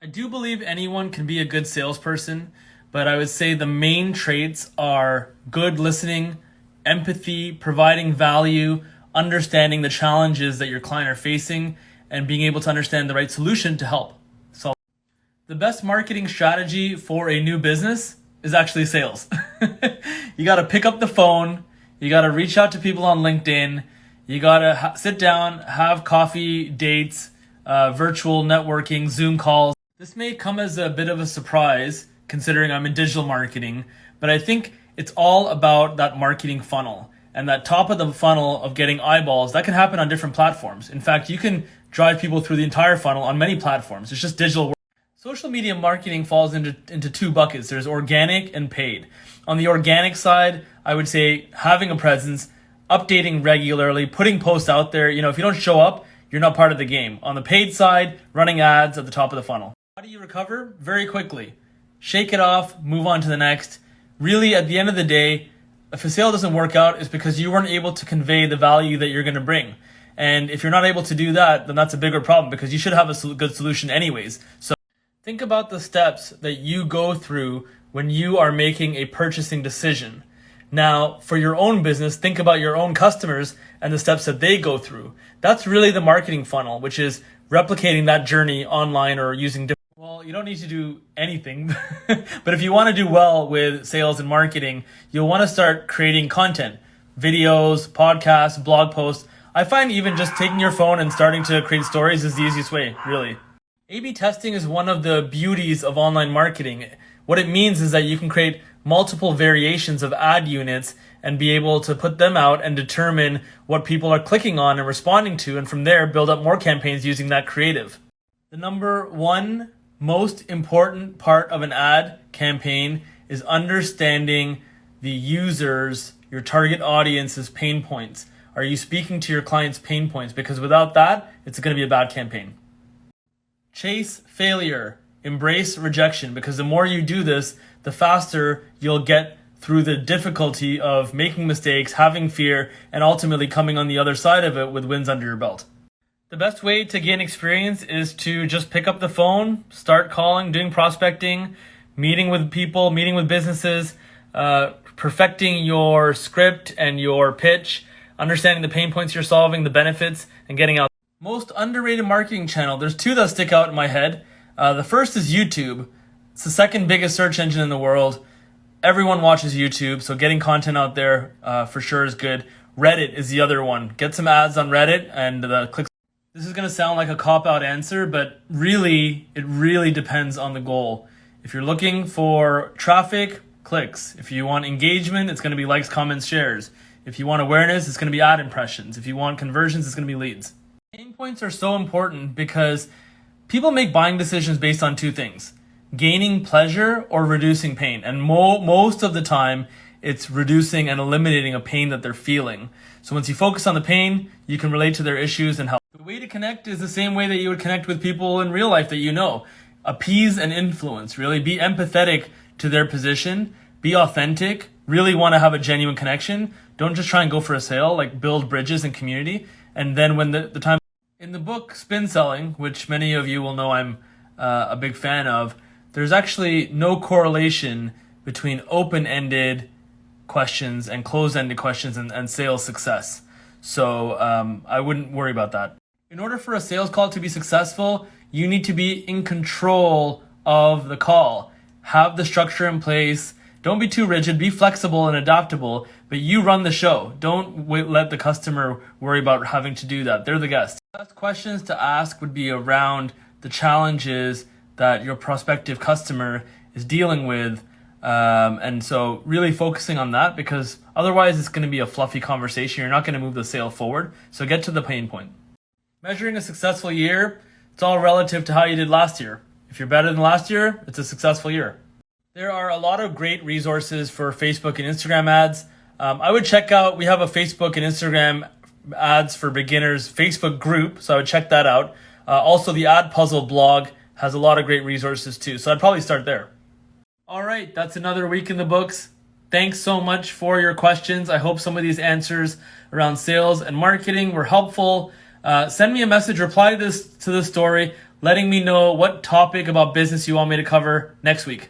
I do believe anyone can be a good salesperson, but I would say the main traits are good listening, empathy, providing value, understanding the challenges that your client are facing, and being able to understand the right solution to help. So the best marketing strategy for a new business is actually sales. You got to pick up the phone. You got to reach out to people on LinkedIn. You got to sit down, have coffee dates, virtual networking, Zoom calls. This may come as a bit of a surprise considering I'm in digital marketing, but I think it's all about that marketing funnel and that top of the funnel of getting eyeballs. That can happen on different platforms. In fact, you can drive people through the entire funnel on many platforms. It's just digital. Social media marketing falls into two buckets. There's organic and paid. On the organic side, I would say having a presence, updating regularly, putting posts out there. If you don't show up, you're not part of the game. On the paid side, running ads at the top of the funnel. How do you recover? Very quickly. Shake it off, move on to the next. Really, at the end of the day, if a sale doesn't work out, it's because you weren't able to convey the value that you're going to bring. And if you're not able to do that, then that's a bigger problem because you should have a good solution anyways. So think about the steps that you go through when you are making a purchasing decision. Now, for your own business, think about your own customers and the steps that they go through. That's really the marketing funnel, which is replicating that journey online or using different. Well, you don't need to do anything, but if you want to do well with sales and marketing, you'll want to start creating content, videos, podcasts, blog posts. I find even just taking your phone and starting to create stories is the easiest way, really. A/B testing is one of the beauties of online marketing. What it means is that you can create multiple variations of ad units and be able to put them out and determine what people are clicking on and responding to, and from there build up more campaigns using that creative. The number one most important part of an ad campaign is understanding the users, your target audience's pain points. Are you speaking to your client's pain points? Because without that, it's going to be a bad campaign. Chase failure. Embrace rejection, because the more you do this, the faster you'll get through the difficulty of making mistakes, having fear, and ultimately coming on the other side of it with wins under your belt. The best way to gain experience is to just pick up the phone, start calling, doing prospecting, meeting with people, meeting with businesses, perfecting your script and your pitch, understanding the pain points you're solving, the benefits, and getting out. Most underrated marketing channel. There's two that stick out in my head. The first is YouTube. It's the second biggest search engine in the world. Everyone watches YouTube, so getting content out there for sure is good. Reddit is the other one. Get some ads on Reddit and the clicks. This is going to sound like a cop-out answer, but really, it really depends on the goal. If you're looking for traffic, clicks. If you want engagement, it's going to be likes, comments, shares. If you want awareness, it's going to be ad impressions. If you want conversions, it's going to be leads. Pain points are so important because people make buying decisions based on two things: gaining pleasure or reducing pain. And most of the time, it's reducing and eliminating a pain that they're feeling. So once you focus on the pain, you can relate to their issues and help. The way to connect is the same way that you would connect with people in real life that you know. Appease and influence, really. Be empathetic to their position. Be authentic. Really want to have a genuine connection. Don't just try and go for a sale. Build bridges and community. And then when the time... In the book Spin Selling, which many of you will know I'm a big fan of, there's actually no correlation between open-ended questions and closed-ended questions and sales success. So I wouldn't worry about that. In order for a sales call to be successful, you need to be in control of the call. Have the structure in place. Don't be too rigid. Be flexible and adaptable, but you run the show. Don't let the customer worry about having to do that. They're the guest. Best questions to ask would be around the challenges that your prospective customer is dealing with. And so really focusing on that, because otherwise it's going to be a fluffy conversation. You're not going to move the sale forward. So get to the pain point. Measuring a successful year, it's all relative to how you did last year. If you're better than last year, it's a successful year. There are a lot of great resources for Facebook and Instagram ads. I would check out, we have a Facebook and Instagram ads for beginners Facebook group, so I would check that out. Also, the Ad Puzzle blog has a lot of great resources too, so I'd probably start there. All right, that's another week in the books. Thanks so much for your questions. I hope some of these answers around sales and marketing were helpful. Send me a message, reply to this story. letting me know what topic about business you want me to cover next week.